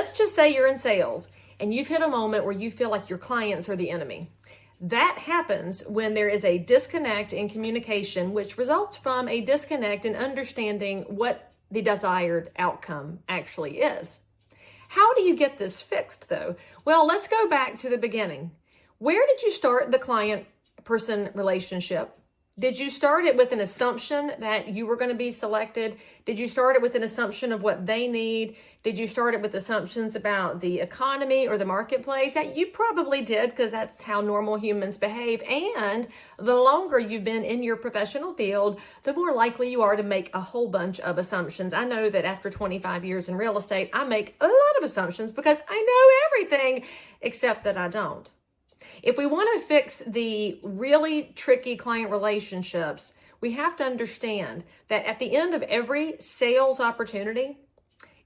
let's just say you're in sales and you've hit a moment where you feel like your clients are the enemy. That happens when there is a disconnect in communication, which results from a disconnect in understanding what the desired outcome actually is. How do you get this fixed though? Well, let's go back to the beginning. Where did you start the client-person relationship? Did you start it with an assumption that you were going to be selected? Did you start it with an assumption of what they need? Did you start it with assumptions about the economy or the marketplace? Yeah, you probably did, because that's how normal humans behave. And the longer you've been in your professional field, the more likely you are to make a whole bunch of assumptions. I know that after 25 years in real estate, I make a lot of assumptions because I know everything, except that I don't. If we want to fix the really tricky client relationships, we have to understand that at the end of every sales opportunity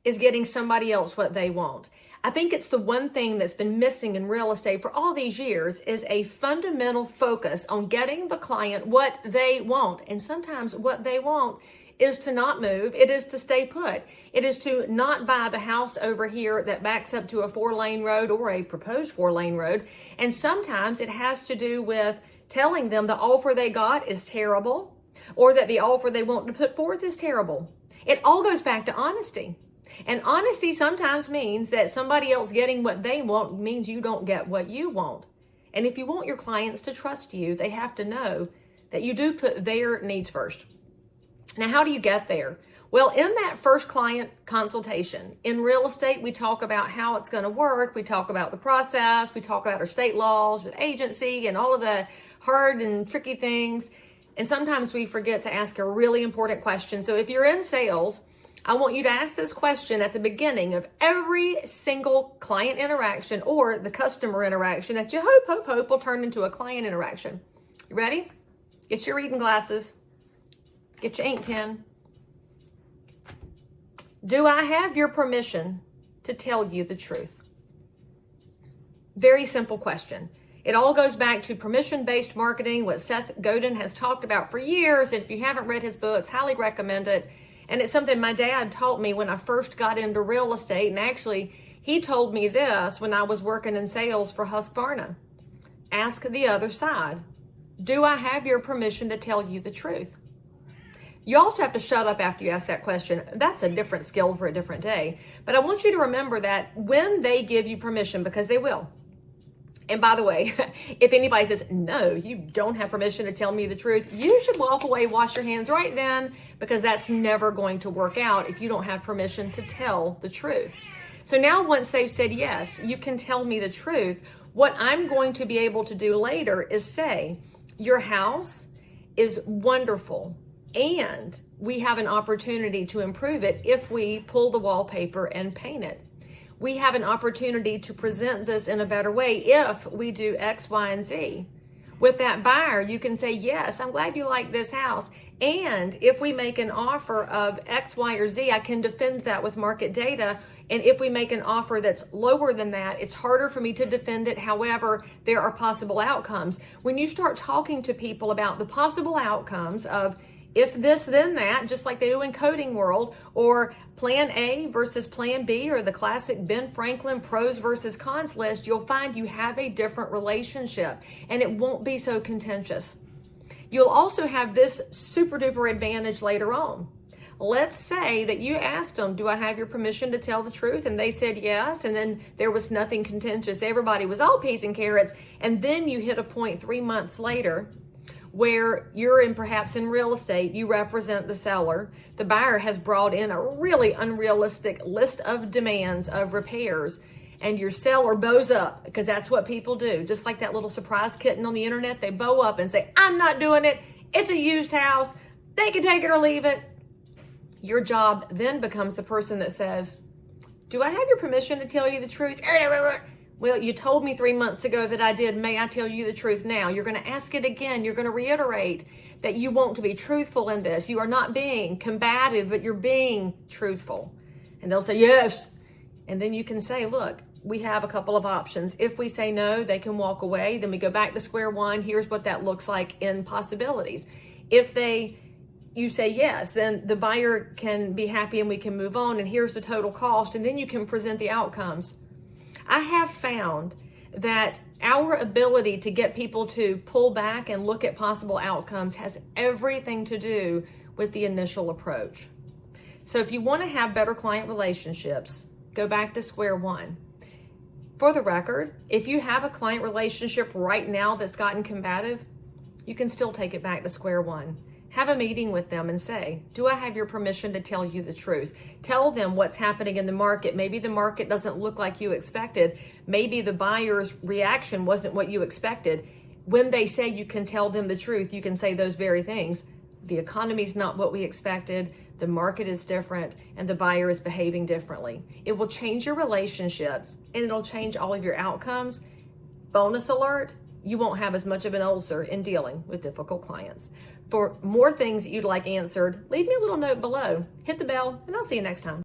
is getting somebody else what they want. I think it's the one thing that's been missing in real estate for all these years is a fundamental focus on getting the client what they want. And sometimes what they want is to not move. It is to stay put. It is to not buy the house over here that backs up to a 4-lane road or a proposed 4-lane road. And sometimes it has to do with telling them the offer they got is terrible, or that the offer they want to put forth is terrible. It all goes back to honesty. And honesty sometimes means that somebody else getting what they want means you don't get what you want. And if you want your clients to trust you, they have to know that you do put their needs first. Now, how do you get there? Well, in that first client consultation, in real estate, we talk about how it's going to work. We talk about the process. We talk about our state laws with agency and all of the hard and tricky things. And sometimes we forget to ask a really important question. So if you're in sales, I want you to ask this question at the beginning of every single client interaction or the customer interaction that you hope will turn into a client interaction. You ready? Get your reading glasses. Get your ink pen. Do I have your permission to tell you the truth? Very simple question. It all goes back to permission-based marketing, what Seth Godin has talked about for years. If you haven't read his books, highly recommend it. And it's something my dad taught me when I first got into real estate. And actually, he told me this when I was working in sales for Husqvarna. Ask the other side. Do I have your permission to tell you the truth? You also have to shut up after you ask that question. That's a different skill for a different day. But I want you to remember that when they give you permission, because they will. And by the way, if anybody says, no, you don't have permission to tell me the truth, you should walk away, wash your hands right then, because that's never going to work out if you don't have permission to tell the truth. So now once they've said, yes, you can tell me the truth, what I'm going to be able to do later is say, your house is wonderful. And we have an opportunity to improve it if we pull the wallpaper and paint it. We have an opportunity to present this in a better way if we do X, Y, and Z. With that buyer, you can say, yes, I'm glad you like this house. And if we make an offer of X, Y, or Z, I can defend that with market data. And if we make an offer that's lower than that, it's harder for me to defend it. However, there are possible outcomes. When you start talking to people about the possible outcomes of if this, then that, just like they do in coding world, or plan A versus plan B, or the classic Ben Franklin pros versus cons list, you'll find you have a different relationship and it won't be so contentious. You'll also have this super duper advantage later on. Let's say that you asked them, do I have your permission to tell the truth? And they said yes, and then there was nothing contentious. Everybody was all peas and carrots. And then you hit a point 3 months later where you're perhaps in real estate, you represent the seller. The buyer has brought in a really unrealistic list of demands of repairs, and your seller bows up, because that's what people do. Just like that little surprise kitten on the internet, they bow up and say, I'm not doing it. It's a used house. They can take it or leave it. Your job then becomes the person that says, do I have your permission to tell you the truth? Well, you told me 3 months ago that I did. May I tell you the truth now? You're going to ask it again. You're going to reiterate that you want to be truthful in this. You are not being combative, but you're being truthful. And they'll say, yes. And then you can say, look, we have a couple of options. If we say no, they can walk away. Then we go back to square one. Here's what that looks like in possibilities. If they you say yes, then the buyer can be happy and we can move on, and here's the total cost, and then you can present the outcomes. I have found that our ability to get people to pull back and look at possible outcomes has everything to do with the initial approach. So if you want to have better client relationships, go back to square one. For the record, if you have a client relationship right now that's gotten combative, you can still take it back to square one. Have a meeting with them and say, do I have your permission to tell you the truth? Tell them what's happening in the market. Maybe the market doesn't look like you expected. Maybe the buyer's reaction wasn't what you expected. When they say you can tell them the truth, you can say those very things. The economy's not what we expected. The market is different, and the buyer is behaving differently. It will change your relationships, and it'll change all of your outcomes. Bonus alert, you won't have as much of an ulcer in dealing with difficult clients. For more things that you'd like answered, leave me a little note below. Hit the bell, and I'll see you next time.